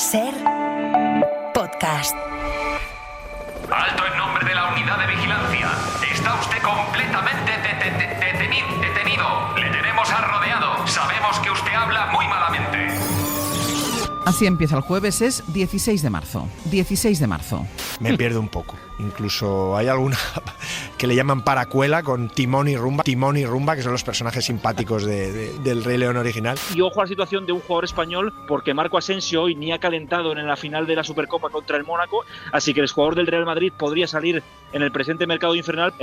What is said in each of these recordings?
SER Podcast. Alto en nombre de la unidad de vigilancia. Está usted completamente detenido. Le tenemos rodeado. Sabemos que usted habla muy malamente. Así empieza el jueves, es 16 de marzo. 16 de marzo. Me pierdo un poco. Incluso hay alguna que le llaman paracuela con Timón y Rumba, que son los personajes simpáticos del Rey León original. Y ojo a la situación de un jugador español, porque Marco Asensio hoy ni ha calentado en la final de la Supercopa contra el Mónaco, así que el jugador del Real Madrid podría salir en el presente mercado infernal.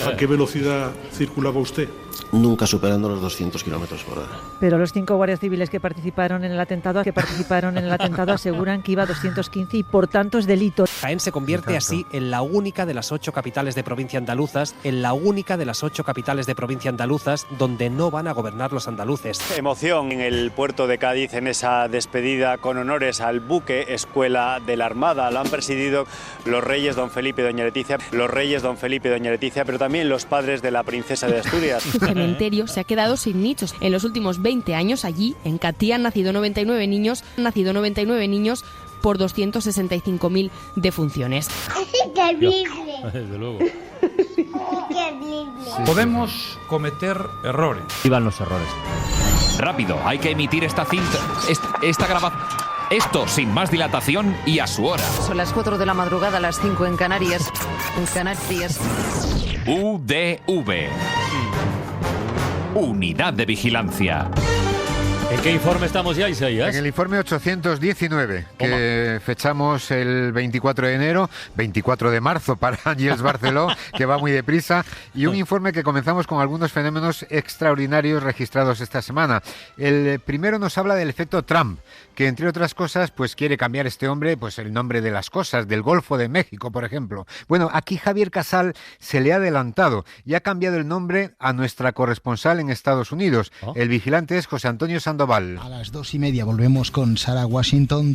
¿A qué velocidad circulaba usted? Nunca superando los 200 kilómetros por hora. Pero los 5 guardias civiles que participaron en el atentado aseguran que iba a 215 y por tanto es delito. Jaén se convierte así en la única de las 8 capitales de provincia andaluzas, donde no van a gobernar los andaluces. Emoción en el puerto de Cádiz en esa despedida con honores al buque Escuela de la Armada. Lo han presidido los reyes don Felipe y doña Leticia, pero también los padres de la princesa de Asturias. Su cementerio se ha quedado sin nichos. En los últimos 20 años allí, en Catí, han nacido 99 niños por 265.000 defunciones. Es increíble. Desde luego. Increíble. Podemos cometer errores. Vivan los errores. Rápido, hay que emitir esta cinta, esta grabación. Esto sin más dilatación y a su hora. Son las 4 de la madrugada, las 5 en Canarias. UDV. Unidad de Vigilancia. ¿En qué informe estamos ya, Isaías? En el informe 819, que fechamos el 24 de enero, 24 de marzo para Ángels Barceló, que va muy deprisa, y un informe que comenzamos con algunos fenómenos extraordinarios registrados esta semana. El primero nos habla del efecto Trump, que entre otras cosas pues quiere cambiar este hombre pues el nombre de las cosas, del Golfo de México, por ejemplo. Bueno, aquí Javier Casal se le ha adelantado y ha cambiado el nombre a nuestra corresponsal en Estados Unidos. El vigilante es José Antonio Sandoval. A las 2:30 volvemos con Sarah Washington.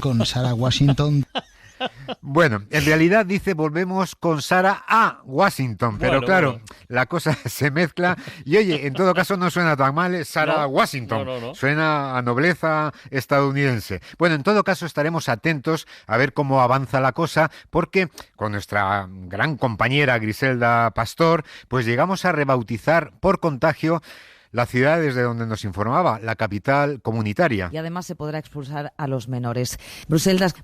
Bueno, en realidad dice volvemos con Sarah a Washington, pero claro, la cosa se mezcla y oye, en todo caso no suena tan mal, Sarah Washington, suena a nobleza estadounidense. Bueno, en todo caso estaremos atentos a ver cómo avanza la cosa, porque con nuestra gran compañera Griselda Pastor, pues llegamos a rebautizar por contagio la ciudad desde donde nos informaba, la capital comunitaria. Y además se podrá expulsar a los menores. Bruselas,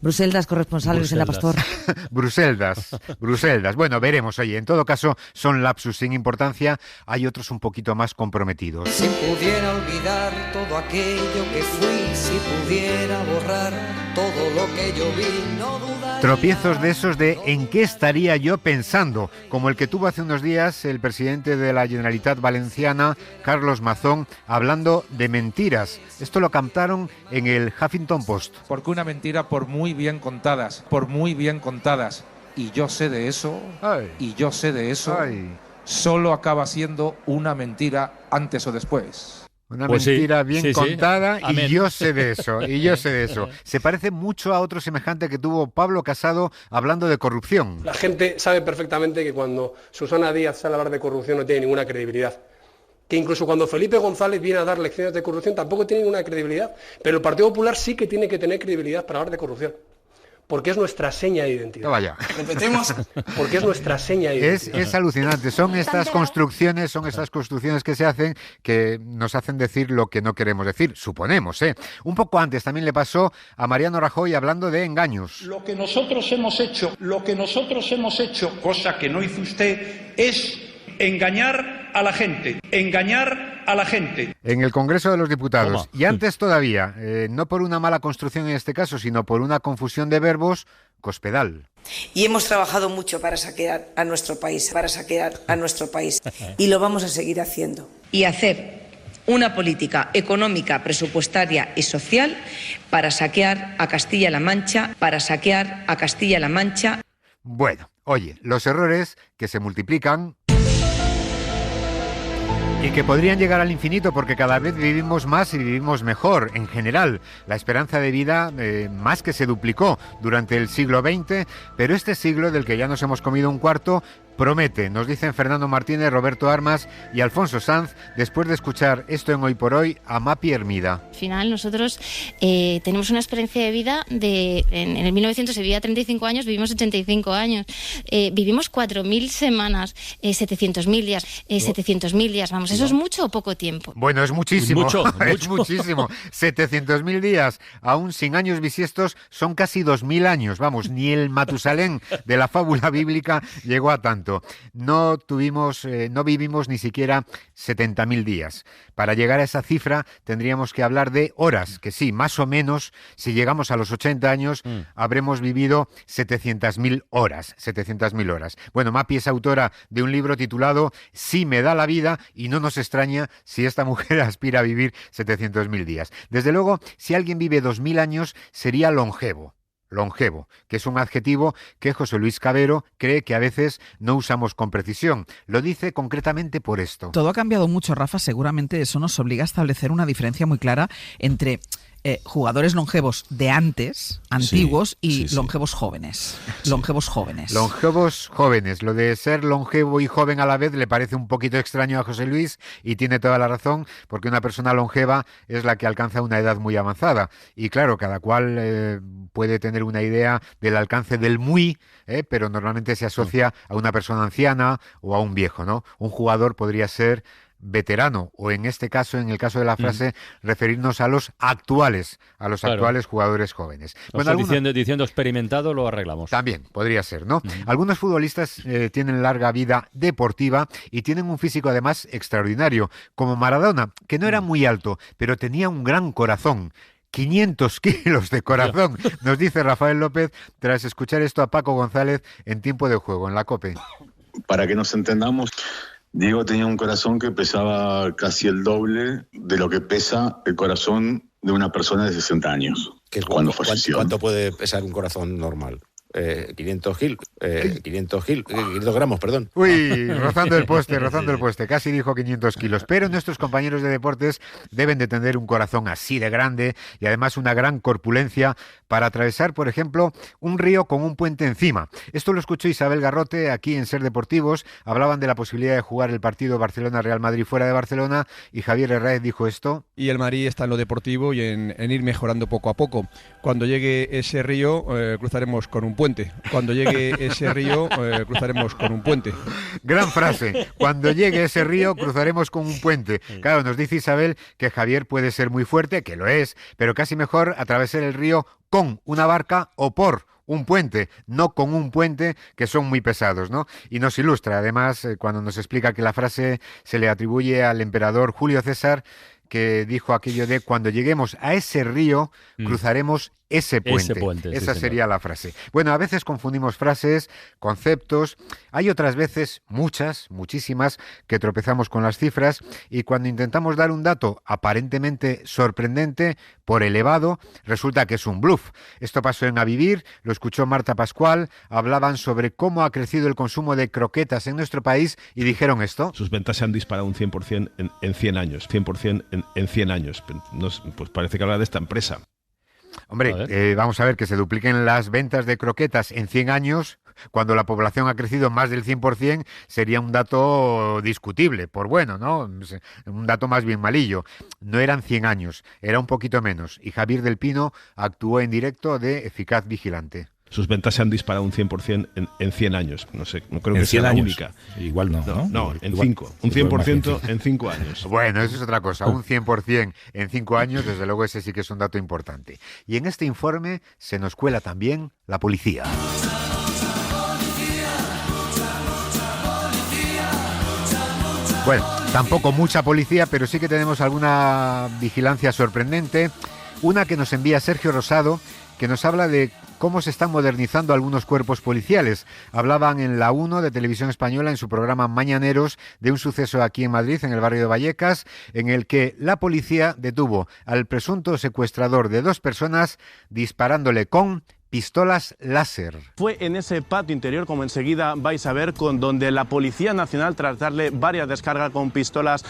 corresponsal Griselda Pastor. Bruselas. Bueno, veremos. Oye, en todo caso, son lapsus sin importancia. Hay otros un poquito más comprometidos. Si pudiera olvidar todo aquello que fui, si pudiera borrar todo lo que yo vi, no dudaría. Tropiezos de esos de ¿en qué estaría yo pensando? Como el que tuvo hace unos días el presidente de la Generalitat Valenciana, Carlos Mazón, hablando de mentiras. Esto lo captaron en el Huffington Post. Porque una mentira por muy bien contadas, y yo sé de eso, solo acaba siendo una mentira antes o después. Una mentira bien contada. Sí. Y yo sé de eso. Se parece mucho a otro semejante que tuvo Pablo Casado hablando de corrupción. La gente sabe perfectamente que cuando Susana Díaz sale a hablar de corrupción no tiene ninguna credibilidad. Que incluso cuando Felipe González viene a dar lecciones de corrupción tampoco tiene ninguna credibilidad. Pero el Partido Popular sí que tiene que tener credibilidad para hablar de corrupción. Porque es nuestra seña de identidad. Vaya. Repetimos, porque es nuestra seña de identidad. Es alucinante. Son estas construcciones que se hacen que nos hacen decir lo que no queremos decir, suponemos, ¿eh? Un poco antes también le pasó a Mariano Rajoy hablando de engaños. Lo que nosotros hemos hecho, cosa que no hizo usted, es engañar a la gente. En el Congreso de los Diputados. Y antes todavía, no por una mala construcción en este caso, sino por una confusión de verbos, Cospedal. Y hemos trabajado mucho para saquear a nuestro país, y lo vamos a seguir haciendo. Y hacer una política económica, presupuestaria y social para saquear a Castilla-La Mancha, Bueno, oye, los errores que se multiplican y que podrían llegar al infinito porque cada vez vivimos más y vivimos mejor. En general, la esperanza de vida más que se duplicó durante el siglo XX, pero este siglo del que ya nos hemos comido un cuarto promete, nos dicen Fernando Martínez, Roberto Armas y Alfonso Sanz, después de escuchar esto en Hoy por Hoy a Mapi Hermida. Al final nosotros tenemos una experiencia de vida en el 1900 se vivía 35 años, vivimos 85 años, vivimos 4.000 semanas, 700.000 días, 700.000 días, vamos, ¿eso es mucho o poco tiempo? Bueno, es muchísimo, Mucho. Es muchísimo. 700.000 días, aún sin años bisiestos, son casi 2.000 años, vamos, ni el Matusalén de la fábula bíblica llegó a tanto. No vivimos ni siquiera 70.000 días. Para llegar a esa cifra tendríamos que hablar de horas, que sí, más o menos, si llegamos a los 80 años, habremos vivido 700.000 horas. 700.000 horas. Bueno, Mapi es autora de un libro titulado Sí me da la vida, y no nos extraña si esta mujer aspira a vivir 700.000 días. Desde luego, si alguien vive 2.000 años, sería longevo. Longevo, que es un adjetivo que José Luis Cabero cree que a veces no usamos con precisión. Lo dice concretamente por esto. Todo ha cambiado mucho, Rafa. Seguramente eso nos obliga a establecer una diferencia muy clara entre jugadores longevos de antes, antiguos, y longevos jóvenes. Longevos jóvenes. Longevos jóvenes. Lo de ser longevo y joven a la vez le parece un poquito extraño a José Luis, y tiene toda la razón, porque una persona longeva es la que alcanza una edad muy avanzada. Y claro, cada cual puede tener una idea del alcance del muy, pero normalmente se asocia a una persona anciana o a un viejo, ¿no? Un jugador podría ser veterano, o en este caso, en el caso de la frase, referirnos a los actuales, actuales jugadores jóvenes. Bueno, diciendo experimentado lo arreglamos. También podría ser, ¿no? Algunos futbolistas tienen larga vida deportiva y tienen un físico además extraordinario, como Maradona, que no era muy alto, pero tenía un gran corazón. 500 kilos de corazón, nos dice Rafael López tras escuchar esto a Paco González en Tiempo de Juego, en la COPE. Para que nos entendamos, Diego tenía un corazón que pesaba casi el doble de lo que pesa el corazón de una persona de 60 años. Cuando falleció. ¿Cuánto puede pesar un corazón normal? 500 gramos, perdón. Uy, rozando el poste, casi dijo 500 kilos. Pero nuestros compañeros de deportes deben de tener un corazón así de grande y además una gran corpulencia para atravesar, por ejemplo, un río con un puente encima. Esto lo escuchó Isabel Garrote aquí en Ser Deportivos. Hablaban de la posibilidad de jugar el partido Barcelona-Real Madrid fuera de Barcelona y Javier Herráez dijo esto. Y el Madrid está en lo deportivo y en ir mejorando poco a poco. Cuando llegue ese río, cruzaremos con un puente. Cuando llegue ese río, cruzaremos con un puente. Gran frase. Cuando llegue ese río, cruzaremos con un puente. Claro, nos dice Isabel que Javier puede ser muy fuerte, que lo es, pero casi mejor atravesar el río con una barca o por un puente, no con un puente, que son muy pesados, ¿no? Y nos ilustra, además, cuando nos explica que la frase se le atribuye al emperador Julio César, que dijo aquello de cuando lleguemos a ese río, cruzaremos ese puente. Esa sería la frase. Bueno, a veces confundimos frases, conceptos. Hay otras veces, muchísimas, que tropezamos con las cifras y cuando intentamos dar un dato aparentemente sorprendente, por elevado, resulta que es un bluff. Esto pasó en A Vivir, lo escuchó Marta Pascual, hablaban sobre cómo ha crecido el consumo de croquetas en nuestro país y dijeron esto. Sus ventas se han disparado un 100% en 100 años. 100% en 100 años. Pues parece que habla de esta empresa. Hombre, vamos a ver, que se dupliquen las ventas de croquetas en 100 años, cuando la población ha crecido más del 100%, sería un dato discutible, por bueno, ¿no? Un dato más bien malillo. No eran 100 años, era un poquito menos. Y Javier del Pino actuó en directo de Eficaz Vigilante. Sus ventas se han disparado un 100% en 100 años. No sé, no creo que sea la única. Igual no. No, en 5. Un 100% en 5 años. Bueno, eso es otra cosa. Un 100% en 5 años, desde luego ese sí que es un dato importante. Y en este informe se nos cuela también la policía. Bueno, tampoco mucha policía, pero sí que tenemos alguna vigilancia sorprendente. Una que nos envía Sergio Rosado, que nos habla de cómo se están modernizando algunos cuerpos policiales. Hablaban en La 1 de Televisión Española, en su programa Mañaneros, de un suceso aquí en Madrid, en el barrio de Vallecas, en el que la policía detuvo al presunto secuestrador de 2 personas disparándole con pistolas láser. Fue en ese patio interior, como enseguida vais a ver, con donde la Policía Nacional, tras darle varias descargas con pistolas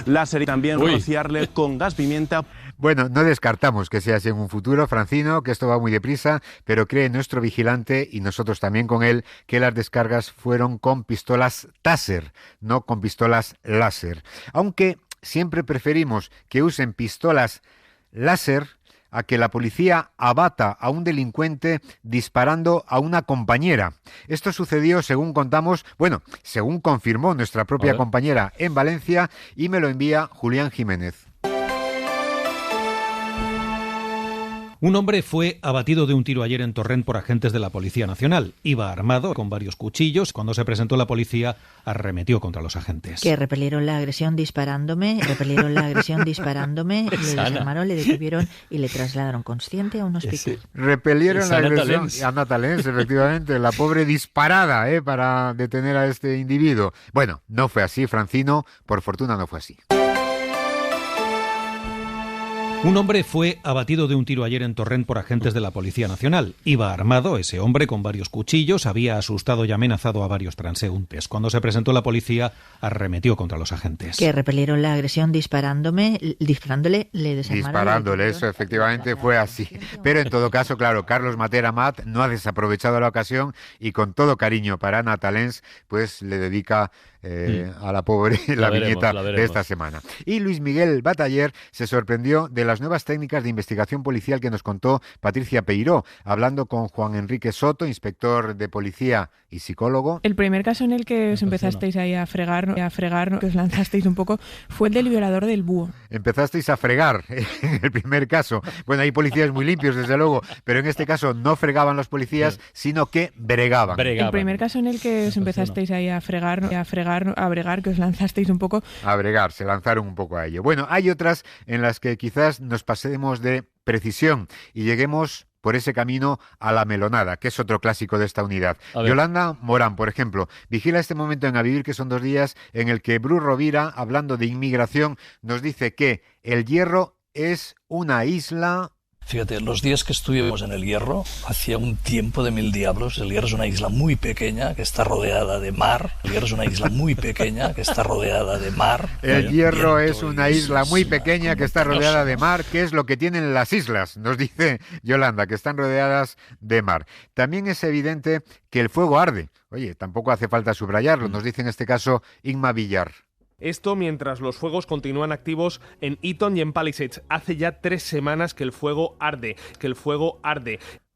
láser y también rociarle con gas pimienta. Bueno, no descartamos que sea así en un futuro, Francino, que esto va muy deprisa, pero cree nuestro vigilante, y nosotros también con él, que las descargas fueron con pistolas Taser, no con pistolas láser. Aunque siempre preferimos que usen pistolas láser a que la policía abata a un delincuente disparando a una compañera. Esto sucedió, según contamos, según confirmó nuestra propia compañera en Valencia, y me lo envía Julián Jiménez. Un hombre fue abatido de un tiro ayer en Torrent por agentes de la Policía Nacional. Iba armado con varios cuchillos. Cuando se presentó la policía, arremetió contra los agentes. Que repelieron la agresión disparándome, le desarmaron, le detuvieron y le trasladaron consciente a un hospital. Repelieron la agresión a Ana Talens, efectivamente, la pobre disparada para detener a este individuo. Bueno, no fue así, Francino, por fortuna no fue así. Un hombre fue abatido de un tiro ayer en Torrent por agentes de la Policía Nacional. Iba armado ese hombre con varios cuchillos, había asustado y amenazado a varios transeúntes. Cuando se presentó la policía, arremetió contra los agentes. Que repelieron la agresión disparándole, le desarmaron. Disparándole, eso efectivamente fue así. Pero en todo caso, claro, Carlos Matera Amat no ha desaprovechado la ocasión y con todo cariño para Ana Talens, pues le dedica a la pobre la viñeta de esta semana. Y Luis Miguel Bataller se sorprendió de las nuevas técnicas de investigación policial que nos contó Patricia Peiró, hablando con Juan Enrique Soto, inspector de policía y psicólogo. El primer caso en el que os empezasteis ahí a fregar, que os lanzasteis un poco, fue el del violador del búho. Empezasteis a fregar en el primer caso. Bueno, hay policías muy limpios, desde luego, pero en este caso no fregaban los policías, sino que bregaban. El primer caso en el que os empezasteis ahí a bregar, que os lanzasteis un poco. A bregar, se lanzaron un poco a ello. Bueno, hay otras en las que quizás nos pasemos de precisión y lleguemos por ese camino a la melonada, que es otro clásico de esta unidad. Yolanda Morán, por ejemplo, vigila este momento en A Vivir, que son 2 días, en el que Bru Rovira, hablando de inmigración, nos dice que el Hierro es una isla... Fíjate, los días que estuvimos en el Hierro, hacía un tiempo de 1000 diablos. El Hierro es una isla muy pequeña que está rodeada de mar. El Hierro es una isla muy pequeña que está rodeada de mar. El Hierro es una isla muy pequeña que está rodeada de mar. ¿Qué es lo que tienen las islas? Nos dice Yolanda, que están rodeadas de mar. También es evidente que el fuego arde. Oye, tampoco hace falta subrayarlo. Nos dice en este caso Inma Villar. Esto mientras los fuegos continúan activos en Eaton y en Palisades. Hace ya 3 semanas que el fuego arde,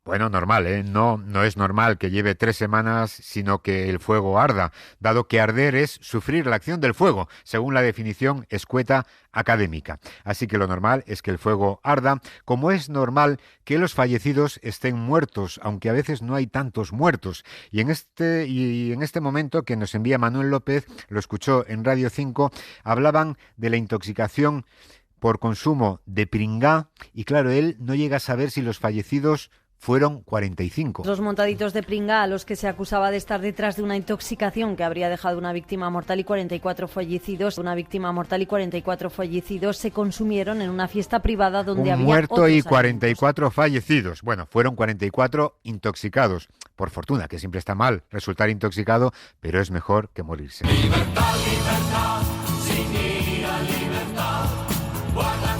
Bueno, normal, No es normal que lleve 3 semanas, sino que el fuego arda, dado que arder es sufrir la acción del fuego, según la definición escueta académica. Así que lo normal es que el fuego arda, como es normal que los fallecidos estén muertos, aunque a veces no hay tantos muertos. Y en este momento que nos envía Manuel López, lo escuchó en Radio 5, hablaban de la intoxicación por consumo de pringá, y claro, él no llega a saber si los fallecidos fueron 45. Los montaditos de pringá a los que se acusaba de estar detrás de una intoxicación que habría dejado una víctima mortal y 44 fallecidos. Una víctima mortal y 44 fallecidos se consumieron en una fiesta privada donde había muerto y 44 fallecidos. Bueno, fueron 44 intoxicados. Por fortuna, que siempre está mal resultar intoxicado, pero es mejor que morirse. Libertad, libertad, sin ira, libertad.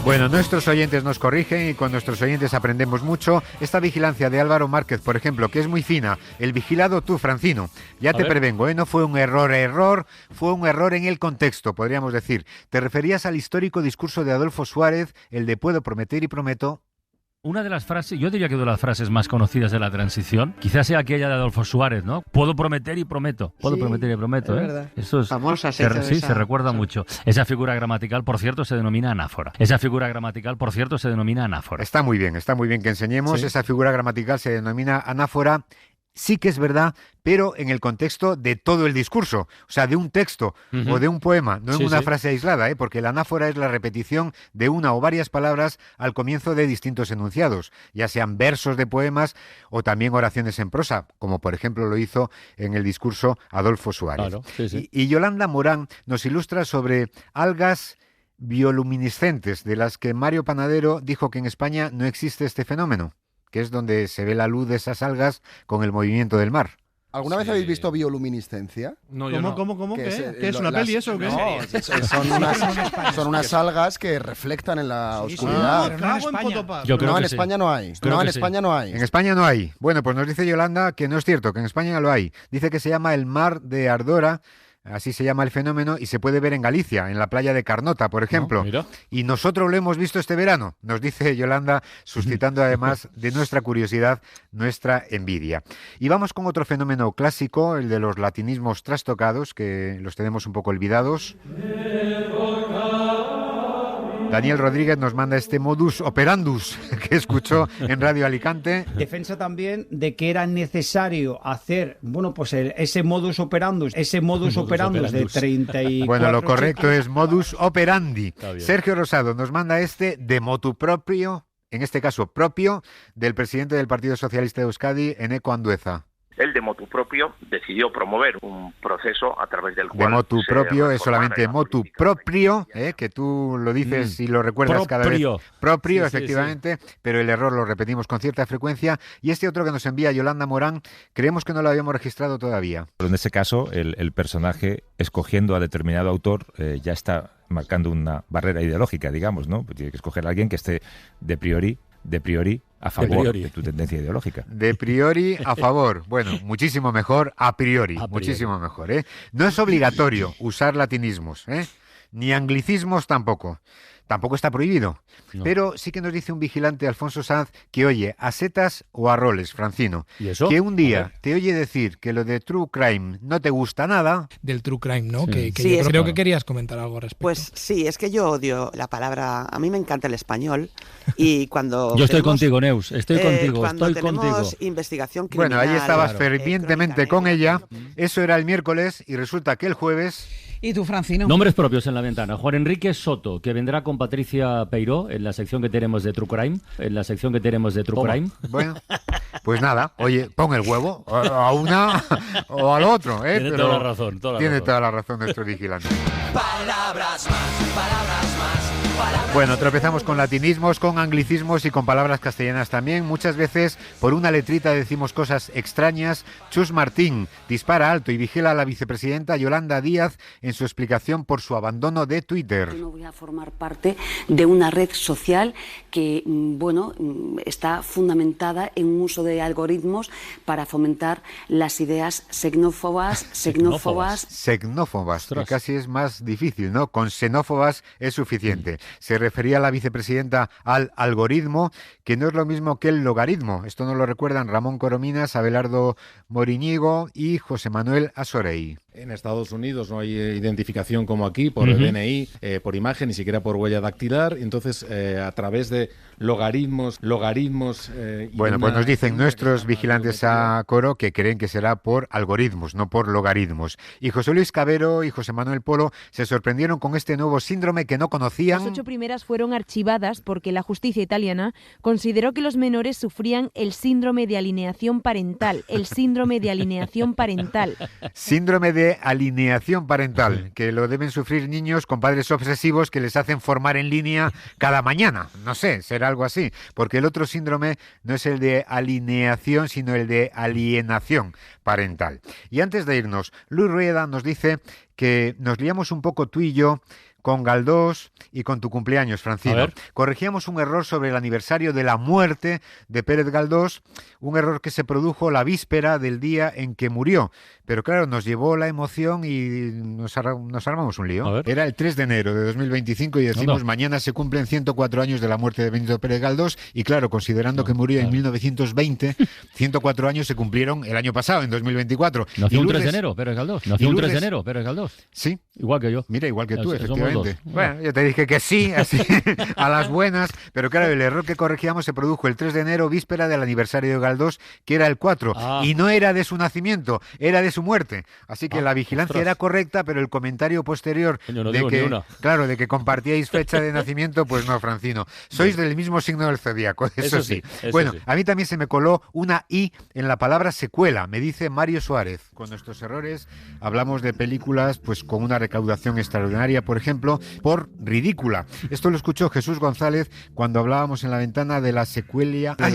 Bueno, nuestros oyentes nos corrigen y con nuestros oyentes aprendemos mucho. Esta vigilancia de Álvaro Márquez, por ejemplo, que es muy fina. El vigilado tú, Francino. Ya te prevengo, no fue un error, fue un error en el contexto, podríamos decir. Te referías al histórico discurso de Adolfo Suárez, el de puedo prometer y prometo. Una de las frases, yo diría que una de las frases más conocidas de la transición, quizás sea aquella de Adolfo Suárez, ¿no? Puedo prometer y prometo. Puedo prometer y prometo, es verdad. Eso es famosa. Se recuerda mucho. Esa figura gramatical, por cierto, se denomina anáfora. Está muy bien que enseñemos. Sí. Esa figura gramatical se denomina anáfora. Sí que es verdad, pero en el contexto de todo el discurso, o sea, de un texto o de un poema, no en una frase aislada, porque la anáfora es la repetición de una o varias palabras al comienzo de distintos enunciados, ya sean versos de poemas o también oraciones en prosa, como por ejemplo lo hizo en el discurso Adolfo Suárez. Claro, sí. Y Yolanda Morán nos ilustra sobre algas bioluminiscentes, de las que Mario Panadero dijo que en España no existe este fenómeno, que es donde se ve la luz de esas algas con el movimiento del mar. ¿Alguna vez habéis visto bioluminiscencia? No, yo no. ¿Cómo? ¿Qué ¿Qué es una peli eso o qué? No, son unas algas que reflectan en la oscuridad. En España no hay. En España no hay. En España no hay. Bueno, pues nos dice Yolanda que no es cierto, que en España lo hay. Dice que se llama el mar de Ardora, así se llama el fenómeno, y se puede ver en Galicia, en la playa de Carnota, por ejemplo. Y nosotros lo hemos visto este verano, nos dice Yolanda, suscitando además de nuestra curiosidad, nuestra envidia. Y vamos con otro fenómeno clásico, el de los latinismos trastocados, que los tenemos un poco olvidados. Daniel Rodríguez nos manda este modus operandus que escuchó en Radio Alicante. Defensa también de que era necesario hacer, bueno, pues ese modus operandus de 34... Bueno, lo correcto es modus operandi. Sergio Rosado nos manda este de motu propio, en este caso propio, del presidente del Partido Socialista de Euskadi, Eneko Andueza. Él de motu propio decidió promover un proceso a través del cual... De motu propio es solamente motu propio, que tú lo dices y lo recuerdas cada vez. Propio, efectivamente, pero el error lo repetimos con cierta frecuencia. Y este otro que nos envía Yolanda Morán, creemos que no lo habíamos registrado todavía. Pero en este caso, el personaje, escogiendo a determinado autor, ya está marcando una barrera ideológica, digamos, ¿no? Pues tiene que escoger a alguien que esté de priori a favor de tu tendencia ideológica. De priori a favor. Bueno, muchísimo mejor a priori. Muchísimo mejor, ¿eh? No es obligatorio usar latinismos, ni anglicismos tampoco. Tampoco está prohibido. No. Pero sí que nos dice un vigilante, Alfonso Sanz, que oye a setas o a roles, Francino. ¿Y eso? Que un día te oye decir que lo de True Crime no te gusta nada. Del True Crime, ¿no? Sí. Que yo creo que querías comentar algo al respecto. Pues sí, es que yo odio la palabra... A mí me encanta el español y cuando... Yo estoy contigo, Neus. Estoy contigo. Cuando estoy tenemos contigo. investigación criminal... Bueno, ahí estabas fervientemente con ella. Eso era el miércoles y resulta que el jueves... ¿Y tú, Francino? Nombres propios en la ventana. Juan Enrique Soto, que vendrá con Patricia Peiró en la sección que tenemos de True Crime. Crime. Bueno, pues nada. Oye, pon el huevo a una o al otro, Tiene toda la razón. Tiene toda la razón nuestro vigilante. Palabras más. Bueno, tropezamos con latinismos, con anglicismos y con palabras castellanas también. Muchas veces por una letrita decimos cosas extrañas. Chus Martín dispara alto y vigila a la vicepresidenta Yolanda Díaz en su explicación por su abandono de Twitter. Yo no voy a formar parte de una red social que, está fundamentada en un uso de algoritmos para fomentar las ideas xenófobas. Xenófobas, que casi es más difícil, ¿no? Con xenófobas es suficiente. Se refería a la vicepresidenta al algoritmo, que no es lo mismo que el logaritmo. Esto nos lo recuerdan Ramón Corominas, Abelardo Moriñigo y José Manuel Asorey. En Estados Unidos no hay identificación como aquí por el DNI, por imagen, ni siquiera por huella dactilar. Entonces, a través de logaritmos... Bueno, pues nos dicen nuestros vigilantes a coro que creen que será por algoritmos, no por logaritmos. Y José Luis Cabero y José Manuel Polo se sorprendieron con este nuevo síndrome que no conocían. Las 8 primeras fueron archivadas porque la justicia italiana consideró que los menores sufrían el síndrome de alineación parental. Síndrome de alineación parental, que lo deben sufrir niños con padres obsesivos que les hacen formar en línea cada mañana. No sé, será algo así, porque el otro síndrome no es el de alineación, sino el de alienación parental. Y antes de irnos, Luis Rueda nos dice que nos liamos un poco tú y yo con Galdós y con tu cumpleaños, Francino. Corregíamos un error sobre el aniversario de la muerte de Pérez Galdós, un error que se produjo la víspera del día en que murió. Pero claro, nos llevó la emoción y nos armamos un lío. Era el 3 de enero de 2025 y decimos mañana se cumplen 104 años de la muerte de Benito Pérez Galdós y claro, considerando que murió en 1920, 104 años se cumplieron el año pasado, en 2024. Nació un 3 de enero Pérez Galdós. Pérez Galdós. Sí. Igual que yo. Mira, igual que tú, efectivamente. Bueno, yo te dije que sí, así, a las buenas, pero claro, el error que corregíamos se produjo el 3 de enero, víspera del aniversario de Galdós, que era el 4, y no era de su nacimiento, era de su muerte. Así que la vigilancia era correcta, pero el comentario posterior de que compartíais fecha de nacimiento, pues no, Francino. Sois del mismo signo del zodíaco, eso sí. Bueno, a mí también se me coló una I en la palabra secuela, me dice Mario Suárez. Con nuestros errores hablamos de películas pues con una recaudación extraordinaria, por ejemplo, ejemplo, por ridícula. Esto lo escuchó Jesús González cuando hablábamos en la ventana de la secuela de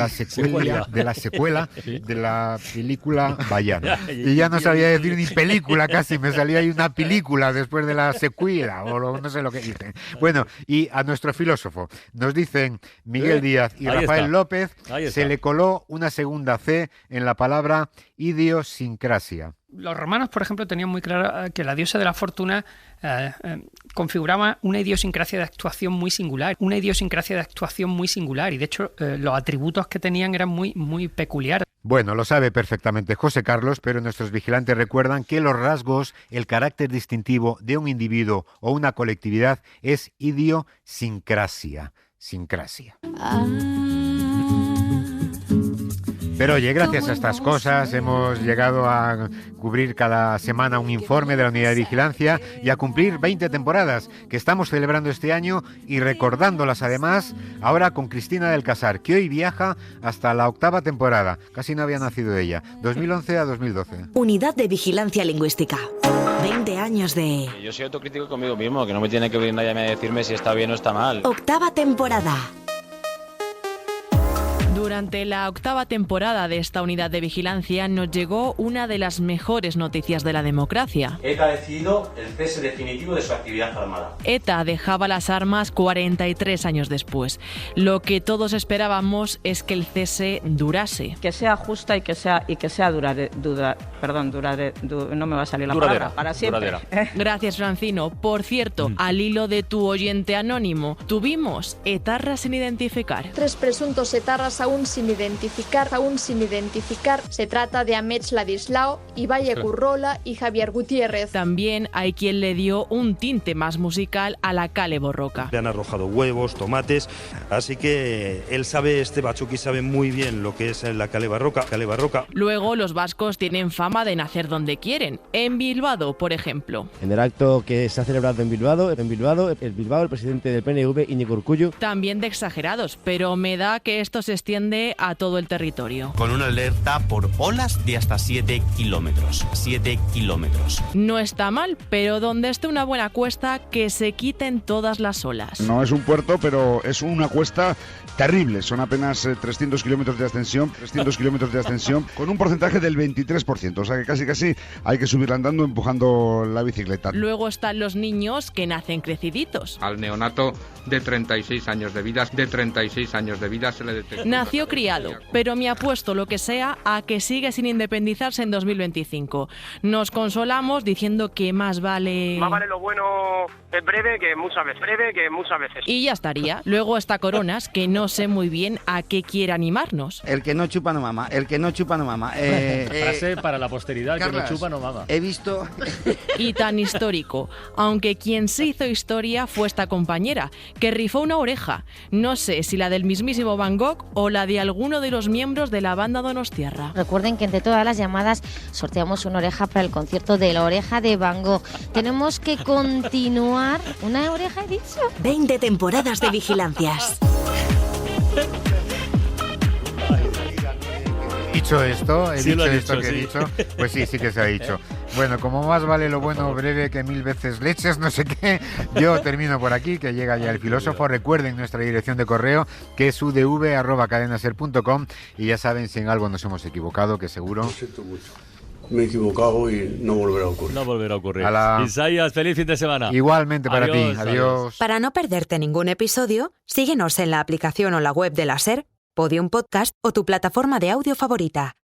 la película Bayana. Y ya no sabía decir ni película casi, me salía ahí una película después de la secuela, o no sé lo que dicen. Bueno, y a nuestro filósofo nos dicen Miguel Díaz y Rafael López, se le coló una segunda C en la palabra idiosincrasia. Los romanos, por ejemplo, tenían muy claro que la diosa de la fortuna configuraba una idiosincrasia de actuación muy singular, y de hecho los atributos que tenían eran muy peculiares. Bueno, lo sabe perfectamente José Carlos, pero nuestros vigilantes recuerdan que los rasgos, el carácter distintivo de un individuo o una colectividad es idiosincrasia. Pero oye, gracias a estas cosas hemos llegado a cubrir cada semana un informe de la Unidad de Vigilancia y a cumplir 20 temporadas que estamos celebrando este año y recordándolas además ahora con Cristina del Casar, que hoy viaja hasta la 8ª temporada. Casi no había nacido ella, 2011 a 2012. Unidad de Vigilancia Lingüística. 20 años de... Yo soy autocrítico conmigo mismo, que no me tiene que venir nadie a decirme si está bien o está mal. 8ª temporada. Durante la 8ª temporada de esta unidad de vigilancia nos llegó una de las mejores noticias de la democracia. ETA ha decidido el cese definitivo de su actividad armada. ETA dejaba las armas 43 años después. Lo que todos esperábamos es que el cese durase. Que sea justa y que sea duradera. No me va a salir la palabra. Para siempre. Gracias, Francino. Por cierto, al hilo de tu oyente anónimo, tuvimos etarras sin identificar. 3 presuntos etarras aún sin identificar. Se trata de Amets Ladislao, Ibai Currola y Javier Gutiérrez. También hay quien le dio un tinte más musical a la Kale Borroka. Le han arrojado huevos, tomates, así que este Batzuki sabe muy bien lo que es la Kale Borroka. Luego los vascos tienen fama de nacer donde quieren. En Bilbao, por ejemplo. En el acto que se ha celebrado en Bilbao, el presidente del PNV, Iñigo Urkullu. También de exagerados, pero me da que esto se extiende a todo el territorio. Con una alerta por olas de hasta 7 kilómetros. No está mal, pero donde esté una buena cuesta, que se quiten todas las olas. No es un puerto, pero es una cuesta terrible. Son apenas 300 kilómetros de ascensión, con un porcentaje del 23%. O sea que casi hay que subir andando, empujando la bicicleta. Luego están los niños que nacen creciditos. Al neonato de 36 años de vida se le detecta. Nació criado, pero me apuesto lo que sea a que sigue sin independizarse en 2025. Nos consolamos diciendo que más vale lo bueno breve que muchas veces. Y ya estaría. Luego está Coronas, que no sé muy bien a qué quiere animarnos. El que no chupa no mama. Frase para la posteridad, Carlas, que no chupa no mama. He visto... Y tan histórico, aunque quien se hizo historia fue esta compañera, que rifó una oreja. No sé si la del mismísimo Van Gogh o la de alguno de los miembros de la banda donostiarra. Recuerden que entre todas las llamadas sorteamos una oreja para el concierto de La Oreja de Van Gogh. Tenemos que continuar. ¿Una oreja he dicho? 20 temporadas de vigilancias. Dicho esto, he dicho, pues sí que se ha dicho. Bueno, como más vale lo bueno breve que 1000 veces leches, no sé qué, yo termino por aquí, que llega ya el filósofo. Recuerden nuestra dirección de correo, que es udv@cadenaser.com, y ya saben, si en algo nos hemos equivocado, que seguro... Lo siento mucho. Me he equivocado y no volverá a ocurrir. Isaías, feliz fin de semana. Igualmente para ti. Adiós. Para no perderte ningún episodio, síguenos en la aplicación o la web de la SER, Podium Podcast o tu plataforma de audio favorita.